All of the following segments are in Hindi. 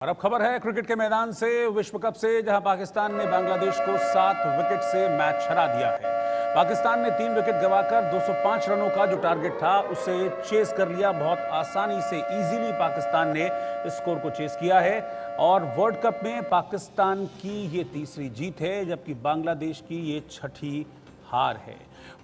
और अब खबर है क्रिकेट के मैदान से, विश्व कप से, जहां पाकिस्तान ने बांग्लादेश को 7 विकेट से मैच हरा दिया है। पाकिस्तान ने 3 विकेट गंवाकर 205 रनों का जो टारगेट था उसे चेस कर लिया। बहुत आसानी से, इजीली पाकिस्तान ने स्कोर को चेस किया है और वर्ल्ड कप में पाकिस्तान की ये तीसरी जीत है, जबकि बांग्लादेश की ये छठी हार है।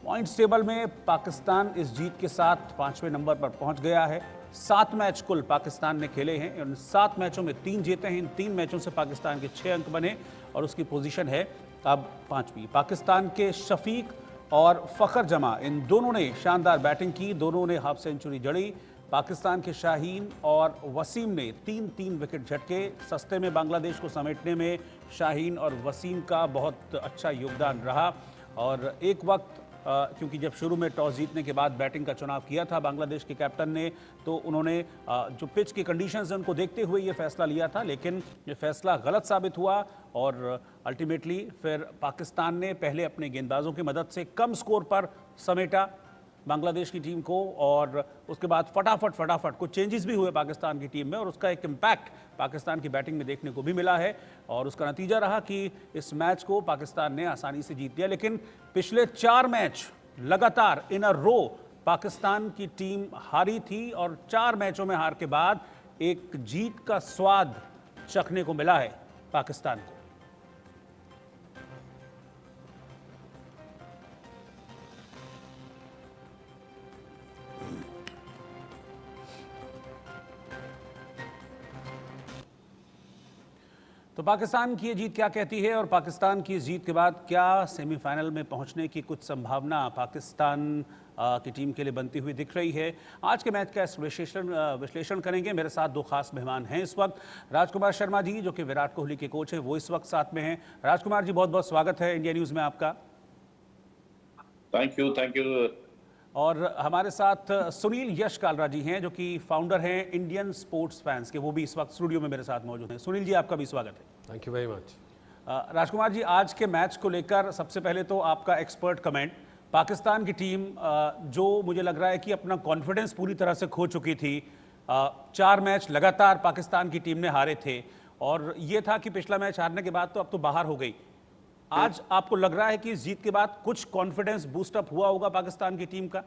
पॉइंट्स टेबल में पाकिस्तान इस जीत के साथ 5वें नंबर पर पहुंच गया है। 7 मैच कुल पाकिस्तान ने खेले हैं। उन 7 मैचों में 3 जीते हैं। इन 3 मैचों से पाकिस्तान के 6 अंक बने और उसकी पोजीशन है अब 5वीं। पाकिस्तान के शफीक और फखर जमा, इन दोनों ने शानदार बैटिंग की, दोनों ने हाफ सेंचुरी जड़ी। पाकिस्तान के शाहीन और वसीम ने 3-3 विकेट झटके। सस्ते में बांग्लादेश को समेटने में शाहीन और वसीम का बहुत अच्छा योगदान रहा। और एक वक्त क्योंकि जब शुरू में टॉस जीतने के बाद बैटिंग का चुनाव किया था बांग्लादेश के कैप्टन ने, तो उन्होंने जो पिच की कंडीशंस हैं उनको देखते हुए ये फैसला लिया था, लेकिन ये फैसला गलत साबित हुआ और अल्टीमेटली फिर पाकिस्तान ने पहले अपने गेंदबाजों की मदद से कम स्कोर पर समेटा बांग्लादेश की टीम को और उसके बाद फटाफट कुछ चेंजेस भी हुए पाकिस्तान की टीम में और उसका एक इम्पैक्ट पाकिस्तान की बैटिंग में देखने को भी मिला है। और उसका नतीजा रहा कि इस मैच को पाकिस्तान ने आसानी से जीत लिया। लेकिन पिछले 4 मैच लगातार इन अ रो पाकिस्तान की टीम हारी थी और 4 मैचों में हार के बाद एक जीत का स्वाद चखने को मिला है पाकिस्तान को। तो पाकिस्तान की ये जीत क्या कहती है और पाकिस्तान की जीत के बाद क्या सेमीफाइनल में पहुंचने की कुछ संभावना पाकिस्तान की टीम के लिए बनती हुई दिख रही है? आज के मैच का विश्लेषण करेंगे। मेरे साथ 2 खास मेहमान हैं इस वक्त। राजकुमार शर्मा जी, जो कि विराट कोहली के कोच हैं, वो इस वक्त साथ में हैं। राजकुमार जी, बहुत बहुत स्वागत है इंडिया न्यूज़ में आपका। Thank you. और हमारे साथ सुनील यश कालरा जी हैं, जो कि फाउंडर हैं इंडियन स्पोर्ट्स फैंस के, वो भी इस वक्त स्टूडियो में मेरे साथ मौजूद हैं। सुनील जी, आपका भी स्वागत है। Thank you very much. Rajkumar ji, आज के मैच को लेकर सबसे पहले तो आपका एक्सपर्ट कमेंट। पाकिस्तान की टीम जो मुझे लग रहा है कि अपना कॉन्फिडेंस पूरी तरह से खो चुकी थी। 4 मैच लगातार पाकिस्तान की टीम ने हारे थे और ये था कि पिछला मैच हारने के बाद तो अब तो बाहर हो गई। आज आपको लग रहा है कि इस जीत के बाद कुछ कॉन्फिडेंस बूस्ट अप हुआ होगा पाकिस्तान की टीम का?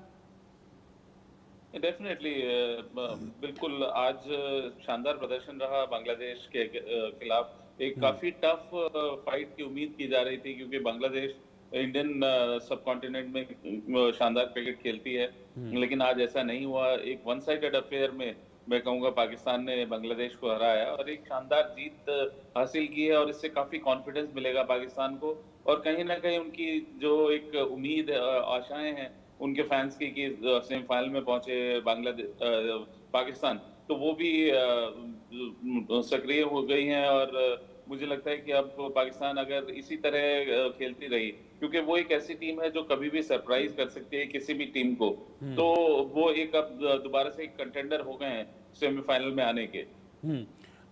डेफिनेटली, बिल्कुल। आज शानदार प्रदर्शन रहा बांग्लादेश के खिलाफ। एक काफी टफ फाइट की उम्मीद की जा रही थी, क्योंकि बांग्लादेश इंडियन सब कॉन्टिनेंट में शानदार क्रिकेट खेलती है, लेकिन आज ऐसा नहीं हुआ। एक वन साइडेड अफेयर में मैं कहूँगा पाकिस्तान ने बांग्लादेश को हराया और एक शानदार जीत हासिल की है और इससे काफी कॉन्फिडेंस मिलेगा पाकिस्तान को। और कहीं ना कहीं उनकी जो एक उम्मीद, आशाएं हैं उनके फैंस की कि सेमीफाइनल में पहुंचे पाकिस्तान, तो वो भी सक्रिय हो गई हैं। और मुझे लगता है कि अब पाकिस्तान अगर इसी तरह खेलती रही, क्योंकि वो एक ऐसी टीम है जो कभी भी सरप्राइज कर सकती है किसी भी टीम को, तो वो एक अब दोबारा से एक कंटेंडर हो गए हैं सेमीफाइनल में आने के।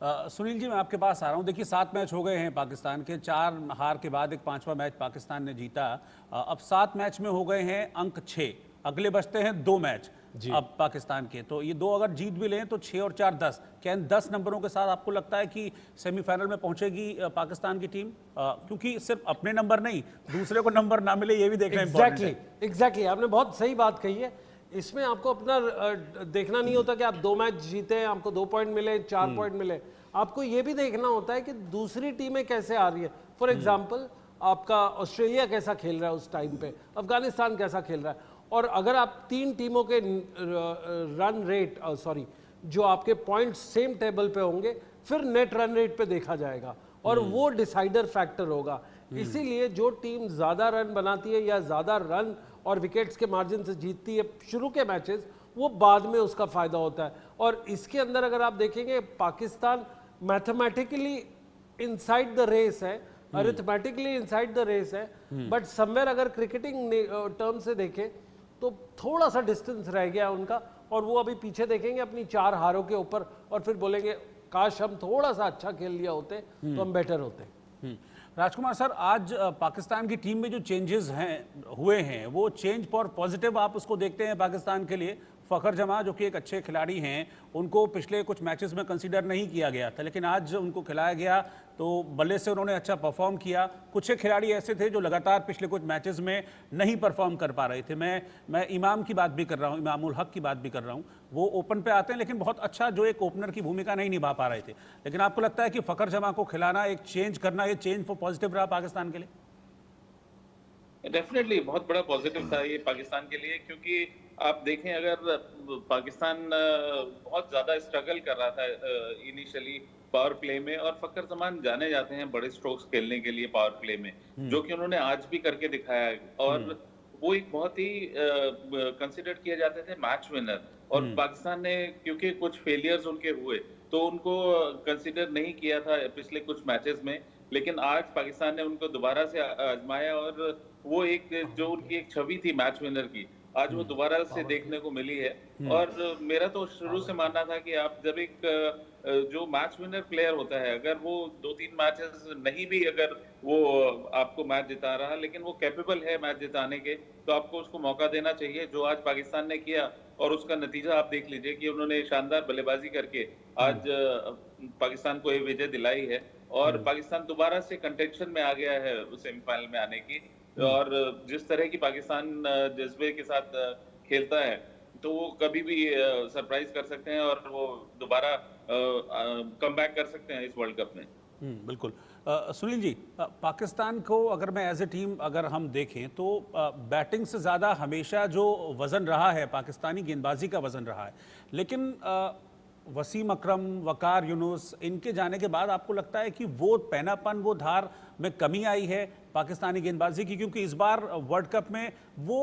सुनील जी, मैं आपके पास आ रहा हूँ। देखिए, 7 मैच हो गए हैं पाकिस्तान के। 4 हार के बाद एक 5वां मैच पाकिस्तान ने जीता। अब 7 मैच में हो गए हैं अंक 6। अगले बचते हैं 2 मैच अब पाकिस्तान के। तो ये 2 अगर जीत भी लें तो 6 और 4 10। क्या इन 10 नंबरों के साथ आपको लगता है कि सेमीफाइनल में पहुंचेगी पाकिस्तान की टीम? क्योंकि सिर्फ अपने नंबर नहीं, दूसरे को नंबर ना मिले ये भी देखना इंपॉर्टेंट है। एग्जैक्टली, आपने बहुत सही बात कही है। इसमें आपको अपना देखना नहीं होता कि आप 2 मैच जीते, आपको 2 पॉइंट मिले, 4 पॉइंट मिले। आपको ये भी देखना होता है कि दूसरी टीमें कैसे आ रही है। फॉर एग्जाम्पल, आपका ऑस्ट्रेलिया कैसा खेल रहा है उस टाइम पे, अफगानिस्तान कैसा खेल रहा है। और अगर आप 3 टीमों के रन रेट जो आपके पॉइंट्स सेम टेबल पे होंगे, फिर नेट रन रेट पे देखा जाएगा और वो डिसाइडर फैक्टर होगा। इसीलिए जो टीम ज्यादा रन बनाती है या ज्यादा रन और विकेट्स के मार्जिन से जीतती है शुरू के मैचेस, वो बाद में उसका फायदा होता है। और इसके अंदर अगर आप देखेंगे, Pakistan mathematically inside the race है, अरिथमेटिकली इनसाइड द रेस है, बट समवेयर अगर क्रिकेटिंग टर्म से देखें तो थोड़ा सा डिस्टेंस रह गया उनका और वो अभी पीछे देखेंगे अपनी 4 हारों के ऊपर और फिर बोलेंगे काश हम थोड़ा सा अच्छा खेल लिया होते तो हम बेटर होते। राजकुमार सर, आज पाकिस्तान की टीम में जो चेंजेस हुए हैं, वो चेंज फॉर पॉजिटिव आप उसको देखते हैं पाकिस्तान के लिए? फ़खर जमा जो कि एक अच्छे खिलाड़ी हैं, उनको पिछले कुछ मैचेस में कंसीडर नहीं किया गया था, लेकिन आज उनको खिलाया गया तो बल्ले से उन्होंने अच्छा परफॉर्म किया। कुछ एक खिलाड़ी ऐसे थे जो लगातार पिछले कुछ मैचेस में नहीं परफॉर्म कर पा रहे थे। मैं इमाम की बात भी कर रहा हूँ, इमामुल हक की बात भी कर रहा हूँ। वो ओपन पे आते हैं लेकिन बहुत अच्छा जो एक ओपनर की भूमिका नहीं निभा पा रहे थे। लेकिन आपको लगता है कि फ़खर जमा को खिलाना, एक चेंज करना, ये चेंज फॉर पॉजिटिव रहा पाकिस्तान के लिए? डेफिनेटली बहुत बड़ा पॉजिटिव था ये पाकिस्तान के लिए, क्योंकि आप देखें अगर पाकिस्तान बहुत ज्यादा स्ट्रगल कर रहा था इनिशियली पावर प्ले में, और फकर जमान जाने जाते हैं बड़े स्ट्रोक्स खेलने के लिए पावर प्ले में, जो कि उन्होंने आज भी करके दिखाया है। और वो एक बहुत ही कंसिडर किए जाते थे मैच विनर, और पाकिस्तान ने क्योंकि कुछ फेलियर्स उनके हुए तो उनको कंसिडर नहीं किया था पिछले कुछ मैचेस में, लेकिन आज पाकिस्तान ने उनको दोबारा से आजमाया, और वो एक जो उनकी एक छवि थी मैच विनर की, आज वो दोबारा से देखने को मिली है। और मेरा तो शुरू से मानना था कि आप जब एक जो मैच विनर प्लेयर होता है, अगर वो 2-3 मैचेस नहीं भी अगर वो आपको मैच जिता रहा, लेकिन वो कैपेबल है मैच जिताने के, तो आपको उसको मौका देना चाहिए, जो आज पाकिस्तान ने किया। और उसका नतीजा आप देख लीजिए कि उन्होंने शानदार बल्लेबाजी करके आज पाकिस्तान को ये विजय दिलाई है, और पाकिस्तान दोबारा से कंटेंशन में आ गया है सेमीफाइनल में आने की। और जिस तरह की पाकिस्तान जज्बे के साथ खेलता है, तो वो कभी भी सरप्राइज कर सकते हैं, और वो दोबारा कमबैक कर सकते हैं इस वर्ल्ड कप में। बिल्कुल। सुनील जी, पाकिस्तान को अगर मैं एज ए टीम अगर हम देखें तो बैटिंग से ज़्यादा हमेशा जो वज़न रहा है पाकिस्तानी गेंदबाजी का वज़न रहा है, लेकिन वसीम अकरम, वकार यूनुस, इनके जाने के बाद आपको लगता है कि वो पैनापन, वो धार में कमी आई है पाकिस्तानी गेंदबाजी की? क्योंकि इस बार वर्ल्ड कप में वो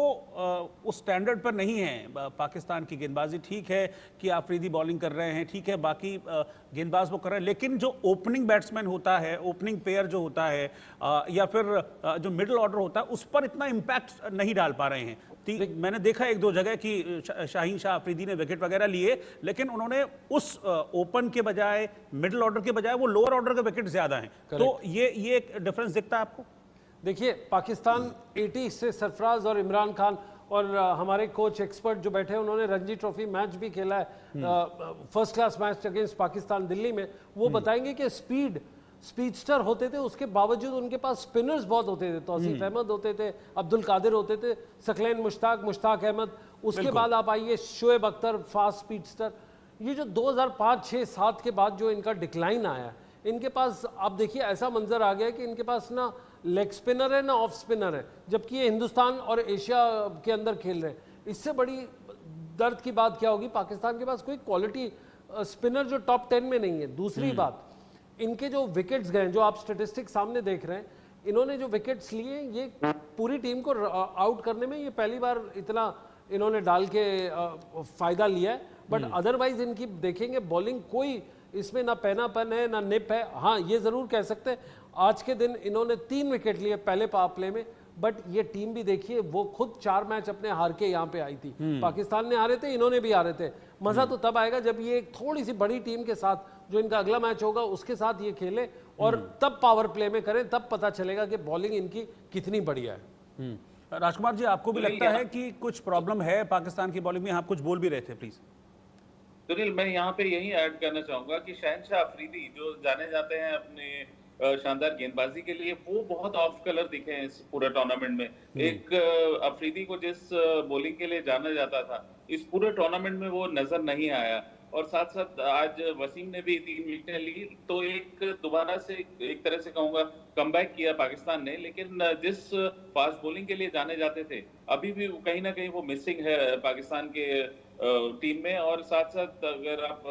उस स्टैंडर्ड पर नहीं है पाकिस्तान की गेंदबाजी। ठीक है कि आफरीदी बॉलिंग कर रहे हैं, ठीक है बाकी गेंदबाज वो कर रहे हैं, लेकिन जो ओपनिंग बैट्समैन होता है, ओपनिंग पेयर जो होता है, या फिर जो मिडिल ऑर्डर होता है, उस पर इतना इम्पैक्ट नहीं डाल पा रहे हैं। मैंने देखा एक दो जगह कि शाहीन शाह अफरीदी ने विकेट वगैरह लिए, लेकिन उन्होंने उस ओपन के बजाय, मिडिल ऑर्डर के बजाय वो लोअर ऑर्डर के विकेट ज्यादा हैं। तो ये एक डिफरेंस दिखता है आपको? देखिए, पाकिस्तान 80 से सरफराज और इमरान खान और हमारे कोच एक्सपर्ट जो बैठे हैं, उन्होंने रणजी ट्रॉफी मैच भी खेला है, first class match against Pakistan Delhi में। वो बताएंगे कि स्पीडस्टर होते थे, उसके बावजूद उनके पास स्पिनर्स बहुत होते थे। तौसीफ अहमद होते थे, अब्दुल कादिर होते थे, सकलैन मुश्ताक अहमद, उसके बाद आप आइए शोएब अख्तर, फास्ट स्पीडस्टर। ये जो 2005, 6, 7 के बाद जो इनका डिक्लाइन आया, इनके पास आप देखिए ऐसा मंजर आ गया कि इनके पास ना लेग स्पिनर है ना ऑफ स्पिनर है, जबकि ये हिंदुस्तान और एशिया के अंदर खेल रहे हैं। इससे बड़ी दर्द की बात क्या होगी, पाकिस्तान के पास कोई क्वालिटी स्पिनर जो टॉप 10 में नहीं है। दूसरी बात, इनके जो विकेट्स गए, जो आप स्टेटिस्टिक्स सामने देख रहे हैं, इन्होंने जो विकेट्स लिए, ये पूरी टीम को आउट करने में ये पहली बार इतना इन्होंने डाल के फायदा लिया है। बट अदरवाइज इनकी देखेंगे बॉलिंग, कोई इसमें ना पैनापन है ना निप है। हाँ, ये जरूर कह सकते हैं आज के दिन इन्होंने 3 विकेट लिए पहले पावर प्ले में, बट ये टीम भी देखिए, वो खुद 4 मैच अपने हार के यहाँ पे आई थी। पाकिस्तान ने हारे थे, इन्होंने भी हारे थे। मजा तो तब आएगा जब ये एक थोड़ी सी बड़ी टीम के साथ, जो इनका अगला मैच होगा उसके साथ ये खेले, और तब पावर प्ले में करें, तब पता चलेगा कि बॉलिंग इनकी कितनी बढ़िया है। राजकुमार जी, आपको भी लगता है कि कुछ प्रॉब्लम है पाकिस्तान की बॉलिंग में? आप कुछ बोल भी रहे थे, प्लीज। सुनील, मैं यहाँ पे यही ऐड करना चाहूंगा कि शहनशाह अफरीदी जो जाने जाते हैं अपने शानदार गेंदबाजी के लिए, वो बहुत ऑफ कलर दिखे हैं इस पूरे टूर्नामेंट में। एक अफरीदी को जिस बॉलिंग के लिए जाना जाता था, इस पूरे टूर्नामेंट में वो नजर नहीं आया। और साथ साथ आज वसीम ने भी 3 विकेटें ली, तो एक दोबारा से एक तरह से कहूंगा कमबैक किया पाकिस्तान ने। लेकिन जिस फास्ट बॉलिंग के लिए जाने जाते थे, अभी भी कहीं ना कहीं वो मिसिंग है पाकिस्तान के टीम में। और साथ साथ अगर आप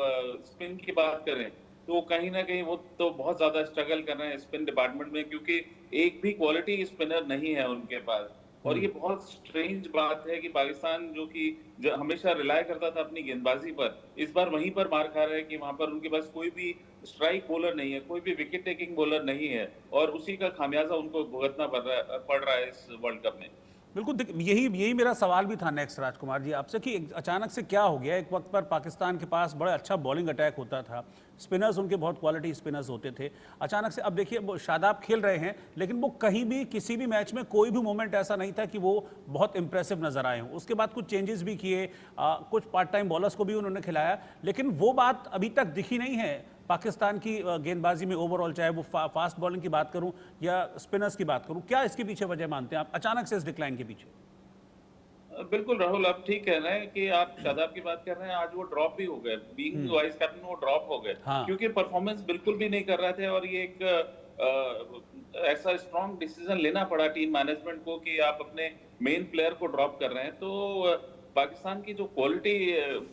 स्पिन की बात करें, तो कहीं ना कहीं वो तो बहुत ज्यादा स्ट्रगल कर रहे हैं स्पिन डिपार्टमेंट में, क्योंकि एक भी क्वालिटी स्पिनर नहीं है उनके पास। और ये बहुत स्ट्रेंज बात है कि पाकिस्तान जो कि हमेशा रिलाय करता था अपनी गेंदबाजी पर, इस बार वहीं पर मार खा रहा है कि वहां पर उनके पास कोई भी स्ट्राइक बॉलर नहीं है, कोई भी विकेट टेकिंग बॉलर नहीं है, और उसी का खामियाजा उनको भुगतना पड़ रहा है इस वर्ल्ड कप में। बिल्कुल यही मेरा सवाल भी था नेक्स्ट राजकुमार जी आपसे कि अचानक से क्या हो गया। एक वक्त पर पाकिस्तान के पास बड़ा अच्छा बॉलिंग अटैक होता था, स्पिनर्स उनके बहुत क्वालिटी स्पिनर्स होते थे। अचानक से अब देखिए वो शादाब खेल रहे हैं, लेकिन वो कहीं भी किसी भी मैच में कोई भी मोमेंट ऐसा नहीं था कि वो बहुत इंप्रेसिव नजर आए हों। उसके बाद कुछ चेंजेस भी किए, कुछ पार्ट टाइम बॉलर्स को भी उन्होंने खिलाया, लेकिन वो बात अभी तक दिखी नहीं है पाकिस्तान की गेंदबाजी में ओवरऑल, चाहे वो फास्ट बॉलिंग की बात करूं या स्पिनर्स की बात करूं। क्या इसके पीछे वजह मानते हैं आप अचानक से इस डिक्लाइन के पीछे? बिल्कुल राहुल, आप ठीक कह रहे हैं कि आप शादाब की बात कर रहे हैं। आज वो ड्रॉप भी हो गए, बीइंग वाइस कैप्टन वो ड्रॉप हो गए, हाँ। क्योंकि परफॉर्मेंस बिल्कुल भी नहीं कर रहे थे। और ये एक ऐसा स्ट्रॉन्ग डिसीजन लेना पड़ा टीम मैनेजमेंट को कि आप अपने मेन प्लेयर को ड्रॉप कर रहे हैं। तो पाकिस्तान की जो क्वालिटी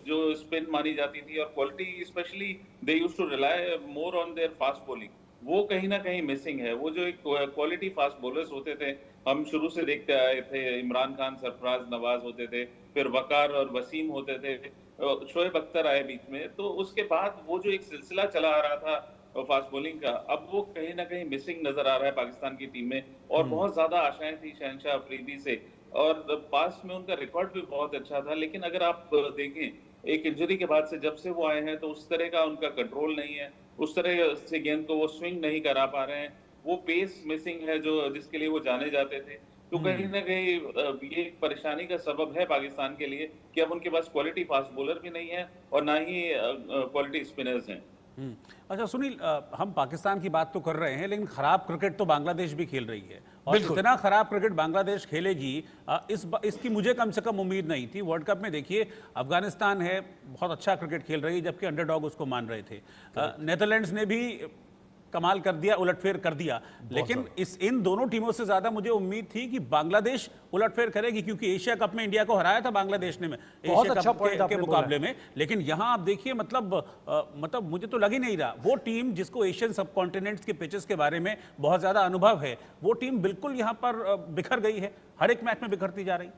जो स्पिन मानी जाती थी, और quality specially they used to rely more on their fast bowling, वो कहीं ना कहीं मिसिंग है। वो जो एक क्वालिटी फास्ट बॉलर्स होते थे, हम शुरू से देखते आए थे, इमरान खान, सरफराज नवाज होते थे, फिर वकार और वसीम होते थे, शोएब अख्तर आए बीच में। तो उसके बाद वो जो एक सिलसिला चला आ रहा था फास्ट बॉलिंग का, अब वो कहीं ना कहीं मिसिंग नजर आ रहा है पाकिस्तान की टीम में। और बहुत ज्यादा आशाएं थी शहनशाह अफरीदी से, और पास में उनका रिकॉर्ड भी बहुत अच्छा था। लेकिन अगर आप देखें, एक इंजरी के बाद से जब से वो आए हैं, तो उस तरह का उनका कंट्रोल नहीं है, उस तरह से गेंद को वो स्विंग नहीं करा पा रहे हैं, वो पेस मिसिंग है जो जिसके लिए वो जाने जाते थे। तो कहीं ना कहीं ये एक परेशानी का सबब है पाकिस्तान के लिए कि अब उनके पास क्वालिटी फास्ट बॉलर भी नहीं है और ना ही क्वालिटी स्पिनर्स हैं। अच्छा सुनील, हम पाकिस्तान की बात तो कर रहे हैं, लेकिन खराब क्रिकेट तो बांग्लादेश भी खेल रही है, और इतना खराब क्रिकेट बांग्लादेश खेलेगी इसकी मुझे कम से कम उम्मीद नहीं थी। वर्ल्ड कप में देखिए अफगानिस्तान है, बहुत अच्छा क्रिकेट खेल रही है, जबकि अंडरडॉग उसको मान रहे थे। नेदरलैंड्स ने भी कमाल कर दिया, उलटफेर कर दिया, लेकिन इन दोनों टीमों से ज्यादा मुझे उम्मीद थी कि बांग्लादेश उलटफेर करेगी, क्योंकि एशिया कप में इंडिया को हराया था बांग्लादेश ने एशिया अच्छा कप के मुकाबले में। लेकिन यहां आप देखिए, मतलब मुझे तो लग ही नहीं रहा वो टीम जिसको एशियन सब कॉन्टिनेंट्स के पिचेस के बारे में बहुत ज्यादा अनुभव है, वो टीम बिल्कुल यहां पर बिखर गई है, हर एक मैच में बिखरती जा रही।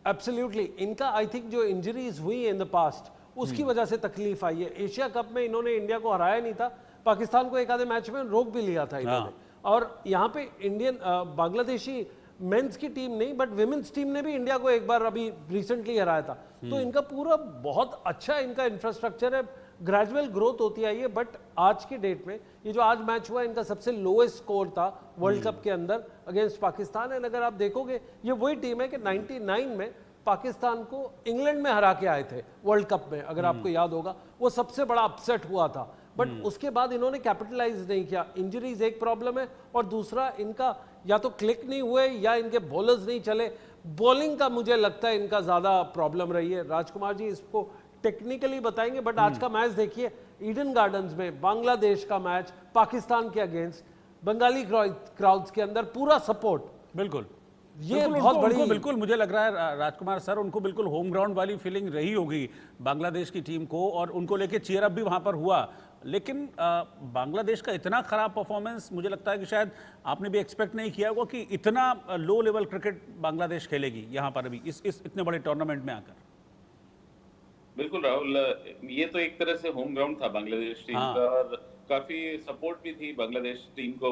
एब्सोल्युटली, इनका आई थिंक जो इंजरीज हुई इन द पास्ट उसकी वजह से तकलीफ आई है। एशिया कप में इन्होंने इंडिया को हराया नहीं था, पाकिस्तान को एक आधे मैच में रोक भी लिया था इन्होंने। और यहाँ पे इंडियन बांग्लादेशी मेंस की टीम नहीं बट विमेंस टीम ने भी इंडिया को एक बार अभी रिसेंटली हराया था। तो इनका पूरा बहुत अच्छा इनका इंफ्रास्ट्रक्चर है, ग्रेजुअल ग्रोथ होती आई है। बट आज के डेट में ये जो आज मैच हुआ, इनका सबसे लोएस्ट स्कोर था वर्ल्ड कप के अंदर अगेंस्ट पाकिस्तान। एंड अगर आप देखोगे, ये वही टीम है कि 99 में पाकिस्तान को इंग्लैंड में हरा के आए थे वर्ल्ड कप में, अगर आपको याद होगा। वो सबसे बड़ा अपसेट हुआ था, बट उसके बाद इन्होंने कैपिटलाइज नहीं किया। इंजरीज एक प्रॉब्लम है, और दूसरा इनका या तो क्लिक नहीं हुए या इनके बॉलर्स नहीं चले। बॉलिंग का मुझे लगता है इनका ज्यादा प्रॉब्लम रही है। राजकुमार जी इसको टेक्निकली बताएंगे, बट आज का मैच देखिए, ईडन गार्डन्स में बांग्लादेश का मैच पाकिस्तान के अगेंस्ट, बंगाली क्राउड्स के अंदर पूरा सपोर्ट। बिल्कुल, ये बहुत बड़ी, बिल्कुल मुझे लग रहा है राजकुमार सर, उनको बिल्कुल होम ग्राउंड वाली फीलिंग रही होगी बांग्लादेश की टीम को, और उनको लेके चीयर अप भी वहां पर हुआ। लेकिन बांग्लादेश का इतना खराब परफॉर्मेंस, मुझे लगता है कि शायद आपने भी एक्सपेक्ट नहीं किया होगा कि इतना लो लेवल क्रिकेट बांग्लादेश खेलेगी यहां पर अभी इस इतने बड़े टूर्नामेंट में आकर। बिल्कुल राहुल, ये तो एक तरह से होम ग्राउंड था बांग्लादेश टीम का, और काफी सपोर्ट भी थी बांग्लादेश टीम को,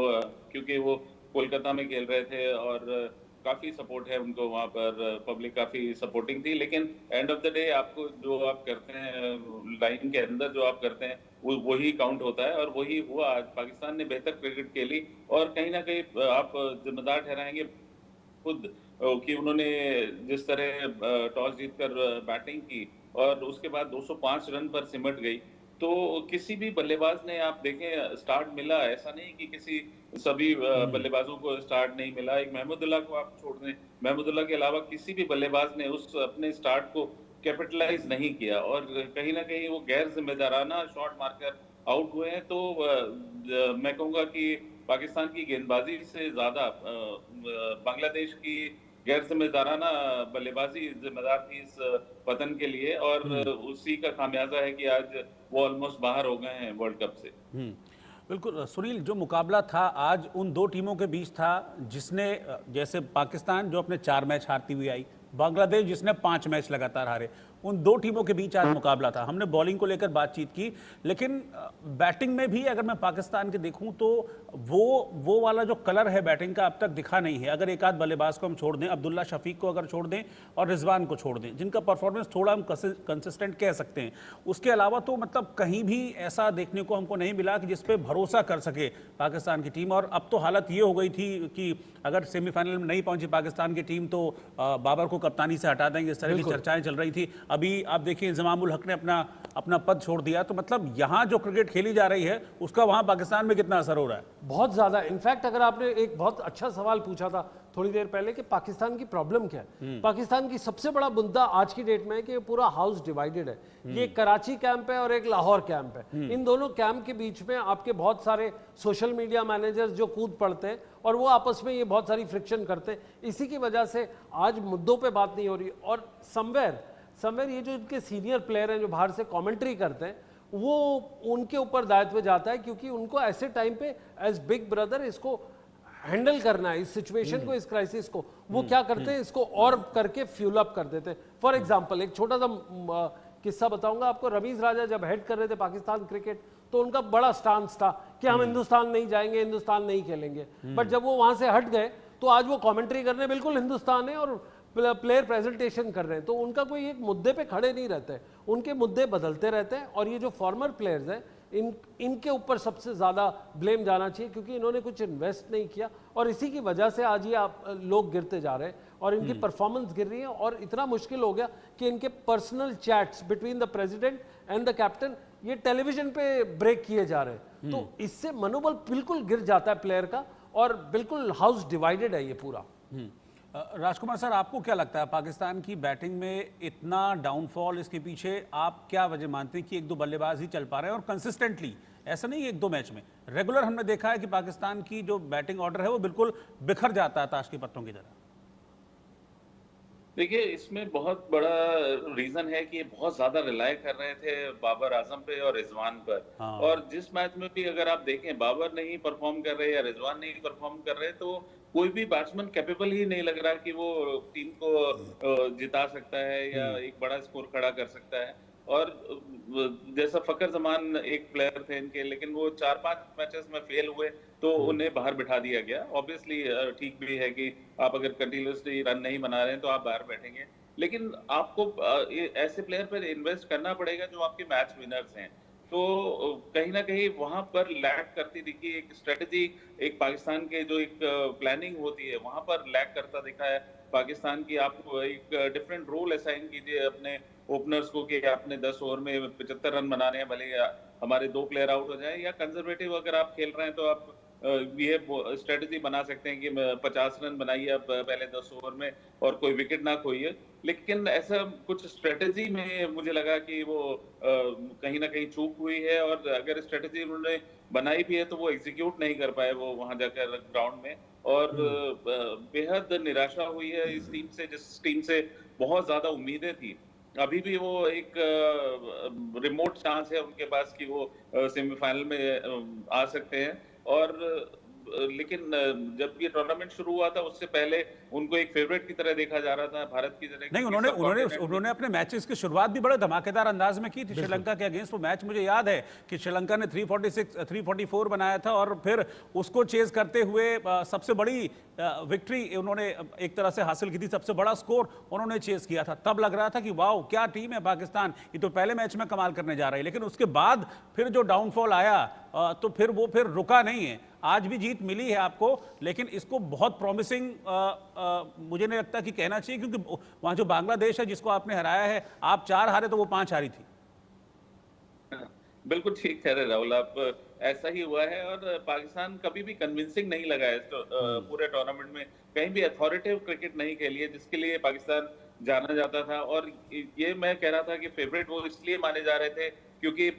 क्योंकि वो कोलकाता में खेल रहे थे और काफी सपोर्ट है उनको वहां पर, पब्लिक काफी सपोर्टिंग थी। लेकिन एंड ऑफ द डे आपको जो आप करते हैं लाइन के अंदर, जो आप करते हैं वही काउंट होता है, और वही हुआ। आज पाकिस्तान ने बेहतर क्रिकेट खेली, और कहीं ना कहीं आप जिम्मेदार ठहराएंगे खुद कि उन्होंने जिस तरह टॉस जीतकर बैटिंग की और उसके बाद 205 रन पर सिमट गई। तो किसी भी बल्लेबाज ने, आप देखें, स्टार्ट मिला, ऐसा नहीं कि किसी सभी बल्लेबाजों को स्टार्ट नहीं मिला। एक महमूदुल्लाह को आप छोड़ दें, महमूदुल्लाह के अलावा किसी भी बल्लेबाज ने उस अपने स्टार्ट को कैपिटलाइज नहीं किया, और कहीं ना कहीं वो गैर जिम्मेदाराना शॉट मारकर आउट हुए हैं। तो मैं कहूंगा कि पाकिस्तान की गेंदबाजी से ज्यादा बांग्लादेश की गैर जिम्मेदाराना बल्लेबाजी जिम्मेदार थी इस पतन के लिए, और उसी का खामियाजा है कि आज वो ऑलमोस्ट बाहर हो गए हैं वर्ल्ड कप से। बिल्कुल सुनील, जो मुकाबला था आज उन दो टीमों के बीच था, जिसने, जैसे पाकिस्तान जो अपने 4 मैच हारती हुई आई, बांग्लादेश जिसने 5 मैच लगातार हारे, उन दो टीमों के बीच आज मुकाबला था। हमने बॉलिंग को लेकर बातचीत की, लेकिन बैटिंग में भी अगर मैं पाकिस्तान के देखूं तो वो वाला जो कलर है बैटिंग का अब तक दिखा नहीं है। अगर एक आध बल्लेबाज को हम छोड़ दें, अब्दुल्ला शफीक को अगर छोड़ दें और रिजवान को छोड़ दें, जिनका परफॉर्मेंस थोड़ा हम कंसिस्टेंट कह सकते हैं, उसके अलावा तो मतलब कहीं भी ऐसा देखने को हमको नहीं मिला कि जिस पे भरोसा कर सके पाकिस्तान की टीम। और अब तो हालत ये हो गई थी कि अगर सेमीफाइनल में नहीं पहुंची पाकिस्तान की टीम तो बाबर को कप्तानी से हटा देंगे, इस तरह की चर्चाएं चल रही थी। अभी आप देखिए इंजमाम उल हक ने अपना पद छोड़ दिया। तो मतलब यहाँ जो क्रिकेट खेली जा रही है उसका वहाँ पाकिस्तान में कितना असर हो रहा है? बहुत ज्यादा। इनफैक्ट अगर आपने एक बहुत अच्छा सवाल पूछा था थोड़ी देर पहले कि पाकिस्तान की प्रॉब्लम क्या है, पाकिस्तान की सबसे बड़ा मुद्दा आज की डेट में है कि पूरा हाउस डिवाइडेड है। ये कराची कैंप है और एक लाहौर कैंप है। इन दोनों कैंप के बीच में आपके बहुत सारे सोशल मीडिया मैनेजर्स जो कूद पड़ते हैं और वो आपस में ये बहुत सारी फ्रिक्शन करते हैं। इसी की वजह से आज मुद्दों पे बात नहीं हो रही। और समवेयर ये जो इनके सीनियर प्लेयर हैं जो बाहर से कमेंट्री करते हैं, वो उनके ऊपर दायित्व जाता है, क्योंकि उनको ऐसे टाइम पे एज बिग ब्रदर इसको हैंडल करना है, इस सिचुएशन को, इस क्राइसिस को। वो क्या करते हैं, इसको और करके फ्यूल अप कर देते हैं। फॉर एग्जांपल एक छोटा सा किस्सा बताऊंगा आपको। रमीज राजा जब हेड कर रहे थे पाकिस्तान क्रिकेट, तो उनका बड़ा स्टांस था कि हम हिंदुस्तान नहीं जाएंगे, हिंदुस्तान नहीं खेलेंगे। बट जब वो वहां से हट गए तो आज वो कमेंट्री करने बिल्कुल हिंदुस्तान है और प्लेयर प्रेजेंटेशन कर रहे हैं। तो उनका कोई एक मुद्दे पे खड़े नहीं रहते, उनके मुद्दे बदलते रहते हैं। और ये जो फॉर्मर प्लेयर्स हैं इनके ऊपर सबसे ज़्यादा ब्लेम जाना चाहिए, क्योंकि इन्होंने कुछ इन्वेस्ट नहीं किया और इसी की वजह से आज ये लोग गिरते जा रहे हैं और इनकी परफॉर्मेंस गिर रही है। और इतना मुश्किल हो गया कि इनके personal chats between the president and the captain ये टेलीविजन पे ब्रेक किए जा रहे हैं। तो इससे मनोबल बिल्कुल गिर जाता है प्लेयर का और बिल्कुल हाउस डिवाइडेड है ये पूरा। राजकुमार सर, आपको क्या लगता है पाकिस्तान की बैटिंग में इतना डाउनफॉल, इसके पीछे आप क्या वजह मानते हैं कि एक दो बल्लेबाज ही चल पा रहे हैं और कंसिस्टेंटली? ऐसा नहीं एक दो मैच में, रेगुलर हमने देखा है कि पाकिस्तान की जो बैटिंग ऑर्डर है वो बिल्कुल बिखर जाता है ताश के पत्तों की तरह। देखिए, इसमें बहुत बड़ा रीजन है कि बहुत ज्यादा रिलाय कर रहे थे बाबर आजम पे और रिजवान पर। हाँ। और जिस मैच में भी अगर आप देखें बाबर नहीं परफॉर्म कर रहे या रिजवान नहीं परफॉर्म कर रहे, तो कोई भी बैट्समैन कैपेबल ही नहीं लग रहा कि वो टीम को जिता सकता है या एक बड़ा स्कोर खड़ा कर सकता है। और जैसा फकर जमान एक प्लेयर थे इनके, लेकिन वो 4-5 मैचेस में फेल हुए तो उन्हें बाहर बिठा दिया गया। ऑब्वियसली ठीक भी है कि आप अगर कंटिन्यूसली रन नहीं बना रहे हैं तो आप बाहर बैठेंगे, लेकिन आपको ऐसे प्लेयर पर इन्वेस्ट करना पड़ेगा जो आपके मैच विनर्स हैं। तो कहीं ना कहीं वहां पर लैक करती दिखी एक स्ट्रेटजी, एक पाकिस्तान के जो एक प्लानिंग होती है वहां पर लैक करता दिखा है पाकिस्तान की। आप एक डिफरेंट रोल असाइन कीजिए अपने ओपनर्स को कि आपने 10 ओवर में 75 रन बनाने हैं, भले हमारे 2 प्लेयर आउट हो जाए। या कंजर्वेटिव अगर आप खेल रहे हैं तो आप ये स्ट्रेटजी बना सकते हैं कि 50 रन बनाइए आप पहले 10 ओवर में और कोई विकेट ना खोइए। लेकिन ऐसा कुछ स्ट्रेटजी में मुझे लगा कि वो कहीं ना कहीं चूक हुई है, और अगर स्ट्रेटजी उन्होंने बनाई भी है तो वो एग्जीक्यूट नहीं कर पाए वो वहां जाकर ग्राउंड में। और बेहद निराशा हुई है इस टीम से, जिस टीम से बहुत ज्यादा उम्मीदें थी। अभी भी वो एक रिमोट चांस है उनके पास कि वो सेमीफाइनल में आ सकते हैं। और लेकिन जब ये टूर्नामेंट शुरू हुआ था उससे पहले उनको एक फेवरेट की तरह देखा जा रहा था, भारत की तरह। नहीं, उन्होंने अपने मैचेस की शुरुआत भी बड़े धमाकेदार अंदाज में की थी श्रीलंका के अगेंस्ट। वो मैच मुझे याद है कि श्रीलंका ने 344 बनाया था और फिर उसको चेज करते हुए सबसे बड़ी विक्ट्री उन्होंने एक तरह से हासिल की थी, सबसे बड़ा स्कोर उन्होंने चेज किया था। तब लग रहा था कि वाओ क्या टीम है पाकिस्तान, ये तो पहले मैच में कमाल करने जा रही है। लेकिन उसके बाद फिर जो डाउनफॉल आया तो फिर रुका नहीं है। आज भी जीत मिली है आपको, लेकिन इसको बहुत प्रॉमिसिंग मुझे नहीं लगता कि कहना चाहिए, क्योंकि वहां जो बांग्लादेश है जिसको आपने हराया है, आप 4 हारे तो वो 5 हारी थी। बिल्कुल ठीक कह रहे राहुल आप, ऐसा ही हुआ है। और पाकिस्तान कभी भी कन्विंसिंग नहीं लगा है पूरे टूर्नामेंट में, कहीं भी अथॉरिटेटिव क्रिकेट नहीं खेली है जिसके लिए पाकिस्तान जाना जाता था। और ये मैं कह रहा था कि फेवरेट वो इसलिए माने जा रहे थे क्योंकि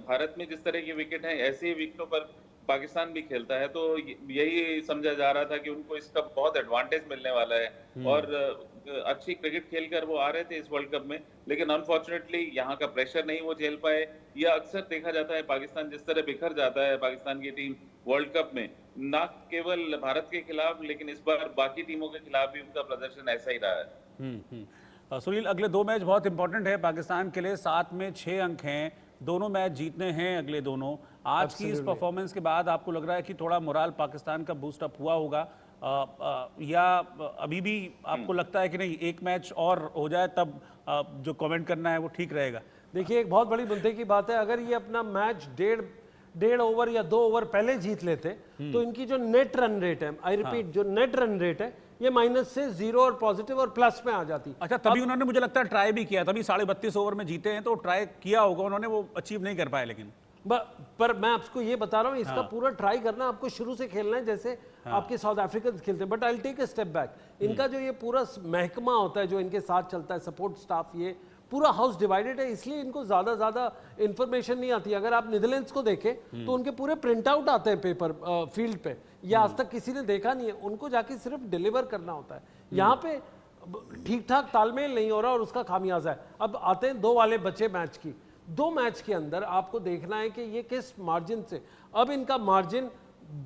भारत में जिस तरह की विकेट है ऐसे ही विकेटों पर पाकिस्तान भी खेलता है, तो यही समझा जा रहा था कि उनको इसका बहुत एडवांटेज मिलने वाला है। और अच्छी क्रिकेट खेलकर वो आ रहे थे इस वर्ल्ड कप में, लेकिन अनफॉर्चुनेटली यहाँ का प्रेशर नहीं वो झेल पाए। यह अक्सर देखा जाता है पाकिस्तान जिस तरह बिखर जाता है पाकिस्तान की टीम वर्ल्ड कप में, ना केवल भारत के खिलाफ लेकिन इस बार बाकी टीमों के खिलाफ भी उनका प्रदर्शन ऐसा ही रहा है। सुनील, अगले 2 मैच बहुत इंपॉर्टेंट है पाकिस्तान के लिए। 7 में 6 अंक हैं, दोनों मैच जीतने हैं अगले दोनों। आज की इस परफॉर्मेंस के बाद आपको लग रहा है कि थोड़ा मोराल पाकिस्तान का बूस्ट अप हुआ होगा, या अभी भी आपको लगता है कि नहीं, एक मैच और हो जाए तब जो कमेंट करना है वो ठीक रहेगा? देखिए, एक बहुत बड़ी मुद्दे की बात है, अगर ये अपना मैच डेढ़ ओवर या 2 ओवर पहले जीत लेते तो इनकी जो नेट रन रेट है, आई रिपीट, जो नेट रन रेट है, ये माइनस से 0 और पॉजिटिव और प्लस में आ जाती। अच्छा, तभी उन्होंने मुझे लगता है ट्राई भी किया, तभी 32.5 ओवर में जीते हैं, तो ट्राई किया होगा उन्होंने, वो अचीव नहीं कर पाए। लेकिन पर मैं आपको ये बता रहा हूँ, इसका पूरा ट्राई करना आपको शुरू से खेलना है, जैसे आपके साउथ अफ्रीका खेलते हैं। But I will take a step back. इनका जो ये पूरा महकमा होता है जो इनके साथ चलता है, सपोर्ट स्टाफ, ये पूरा हाउस डिवाइडेड है, इसलिए इनको ज्यादा इंफॉर्मेशन नहीं आती। अगर आप नीदरलैंड्स को देखें तो उनके पूरे प्रिंट आउट आते हैं पेपर फील्ड पे, ये आज तक किसी ने देखा नहीं है, उनको जाके सिर्फ डिलीवर करना होता है। यहाँ पे ठीक ठाक तालमेल नहीं हो रहा और उसका खामियाजा है। अब आते हैं 2 वाले बचे मैच की। 2 मैच के अंदर आपको देखना है कि ये किस मार्जिन से, अब इनका मार्जिन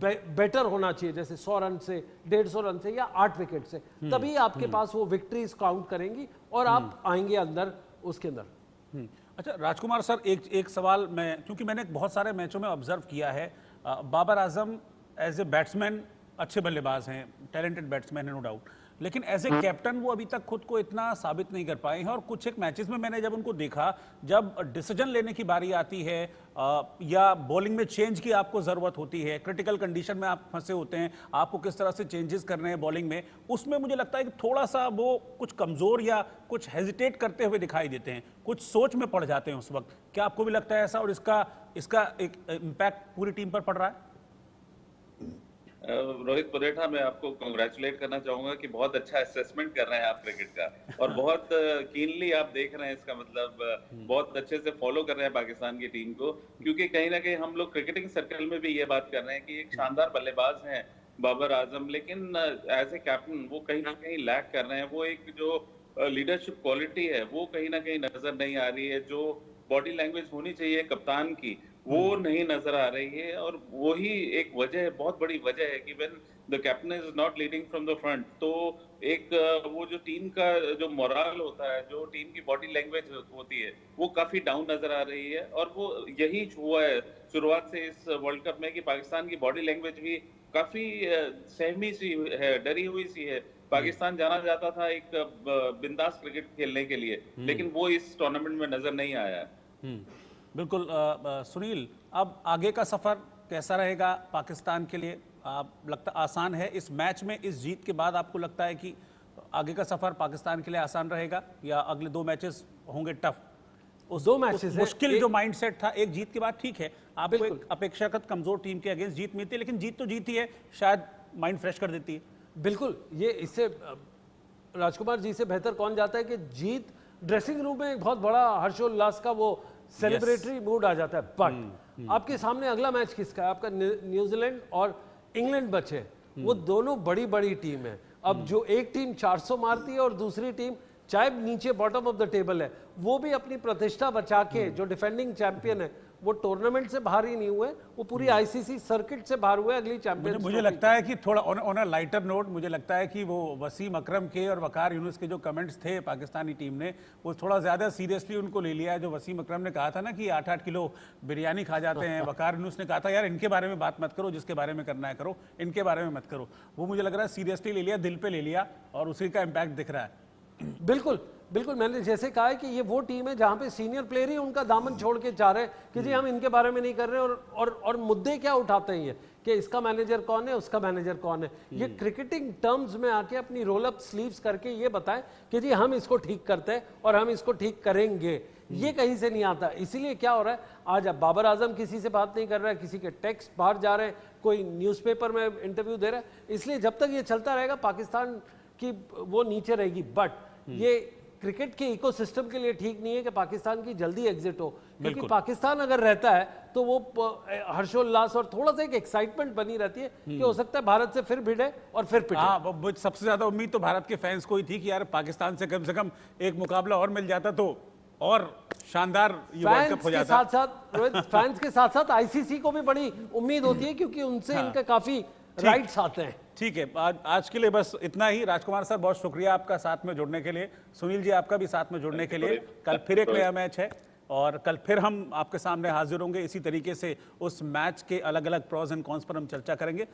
बेटर होना चाहिए, जैसे 100 रन से, 150 रन से या 8 विकेट से, तभी आपके पास वो विक्ट्रीज काउंट करेंगी और आप आएंगे अंदर उसके अंदर। अच्छा राजकुमार सर, एक सवाल मैं, क्योंकि मैंने बहुत सारे मैचों में ऑब्जर्व किया है, Babar Azam as a batsman अच्छे बल्लेबाज हैं, टैलेंटेड बैट्समैन है नो डाउट, लेकिन एज ए कैप्टन वो अभी तक खुद को इतना साबित नहीं कर पाए हैं। और कुछ एक मैचेस में मैंने जब उनको देखा, जब डिसीजन लेने की बारी आती है या बॉलिंग में चेंज की आपको ज़रूरत होती है, क्रिटिकल कंडीशन में आप फंसे होते हैं, आपको किस तरह से चेंजेस करने हैं बॉलिंग में, उसमें मुझे लगता है कि थोड़ा सा वो कुछ कमज़ोर या कुछ हेजिटेट करते हुए दिखाई देते हैं, कुछ सोच में पड़ जाते हैं उस वक्त। क्या आपको भी लगता है ऐसा, और इसका एक इम्पैक्ट पूरी टीम पर पड़ रहा है? रोहित परेठा, मैं आपको कंग्रेचुलेट करना चाहूंगा कि बहुत अच्छा असेसमेंट कर रहे हैं आप क्रिकेट का, और बहुत कीनली आप देख रहे हैं, इसका मतलब बहुत अच्छे से फॉलो कर रहे हैं पाकिस्तान की टीम को, क्योंकि कहीं ना कहीं हम लोग क्रिकेटिंग सर्कल में भी ये बात कर रहे हैं कि एक शानदार बल्लेबाज हैं बाबर आजम, लेकिन एज ए कैप्टन वो कहीं ना कहीं लैक कर रहे हैं। वो एक जो लीडरशिप क्वालिटी है वो कहीं ना कहीं नजर नहीं आ रही है, जो बॉडी लैंग्वेज होनी चाहिए कप्तान की वो नहीं नजर आ रही है। और वही एक वजह है, बहुत बड़ी वजह है कि when the captain is not leading from the front, तो एक वो जो टीम का जो मोरल होता है, जो टीम की बॉडी लैंग्वेज होती है, वो काफी डाउन नजर आ रही है। और वो यही हुआ है शुरुआत से इस वर्ल्ड कप में कि पाकिस्तान की बॉडी लैंग्वेज भी काफी सहमी सी है, डरी हुई सी है। पाकिस्तान जाना जाता था एक बिंदास क्रिकेट खेलने के लिए, लेकिन वो इस टूर्नामेंट में नजर नहीं आया। बिल्कुल। सुनील, अब आगे का सफ़र कैसा रहेगा पाकिस्तान के लिए? लगता आसान है इस मैच में, इस जीत के बाद आपको लगता है कि आगे का सफ़र पाकिस्तान के लिए आसान रहेगा, या अगले 2 मैचेस होंगे टफ? उस 2 मैचेस मुश्किल जो माइंडसेट था एक जीत के बाद, ठीक है आपको एक अपेक्षाकृत कमजोर टीम के अगेंस्ट जीत मिलती है, लेकिन जीत तो जीत ही है, शायद माइंड फ्रेश कर देती है। बिल्कुल, ये इससे राजकुमार जी से बेहतर कौन जाता है कि जीत ड्रेसिंग रूम में एक बहुत बड़ा हर्षोल्लास का वो सेलिब्रेटरी मूड आ जाता है। बट आपके सामने अगला मैच किसका है? आपका न्यूजीलैंड और इंग्लैंड बचे, वो दोनों बड़ी बड़ी टीम है। अब जो एक टीम 400 मारती है और दूसरी टीम चाहे नीचे बॉटम ऑफ द टेबल है, वो भी अपनी प्रतिष्ठा बचा के, जो डिफेंडिंग चैंपियन है, वो टूर्नामेंट से बाहर ही नहीं हुए, वो पूरी आईसीसी सर्किट से बाहर हुए अगली चैंपियन। मुझे लगता है कि थोड़ा ऑन अ लाइटर नोट, मुझे लगता है कि वो वसीम अकरम के और वकार यूनुस के जो कमेंट्स थे पाकिस्तानी टीम ने, वो थोड़ा ज़्यादा सीरियसली उनको ले लिया है। जो वसीम अकरम ने कहा था ना कि 8-8 किलो बिरयानी खा जाते हैं, वकार यूनुस ने कहा था यार इनके बारे में बात मत करो, जिसके बारे में करना है करो, इनके बारे में मत करो। वो मुझे लग रहा है सीरियसली ले लिया, दिल पे ले लिया, और उसी का इम्पैक्ट दिख रहा है। बिल्कुल बिल्कुल, मैंने जैसे कहा है कि ये वो टीम है जहां पे सीनियर प्लेयर ही उनका दामन छोड़ के जा रहे हैं कि जी हम इनके बारे में नहीं कर रहे, और मुद्दे क्या उठाते हैं ये कि इसका मैनेजर कौन है, उसका मैनेजर कौन है। ये क्रिकेटिंग टर्म्स में आके अपनी रोल अप स्लीव्स करके ये बताएं कि जी हम इसको ठीक करते हैं और हम इसको ठीक करेंगे, ये कहीं से नहीं आता। इसीलिए क्या हो रहा है, आज अब बाबर आजम किसी से बात नहीं कर रहा है, किसी के टेक्स्ट बाहर जा रहे हैं, कोई न्यूज़पेपर में इंटरव्यू दे रहा है। इसलिए जब तक ये चलता रहेगा पाकिस्तान की वो नीचे रहेगी। बट ये क्रिकेट के इकोसिस्टम के लिए ठीक नहीं है कि पाकिस्तान की जल्दी एग्जिट हो, क्योंकि पाकिस्तान अगर रहता है तो वो हर्षोल्लास और थोड़ा सा एक एक्साइटमेंट बनी रहती है कि हो सकता है भारत से फिर भिड़े और फिर पिटे। हाँ, सबसे ज्यादा उम्मीद तो भारत के फैंस को ही थी कि यार पाकिस्तान से कम एक मुकाबला और मिल जाता तो और शानदार ये वर्ल्ड कप हो जाता। फैंस के साथ साथ आईसीसी को भी बड़ी उम्मीद होती है, क्योंकि उनसे इनका काफी राइट्स आते हैं। ठीक है, आज के लिए बस इतना ही। राजकुमार सर, बहुत शुक्रिया आपका साथ में जुड़ने के लिए। सुनील जी, आपका भी साथ में जुड़ने के लिए। कल फिर एक नया मैच है और कल फिर हम आपके सामने हाजिर होंगे। इसी तरीके से उस मैच के अलग अलग प्रॉज एंड कॉन्स पर हम चर्चा करेंगे।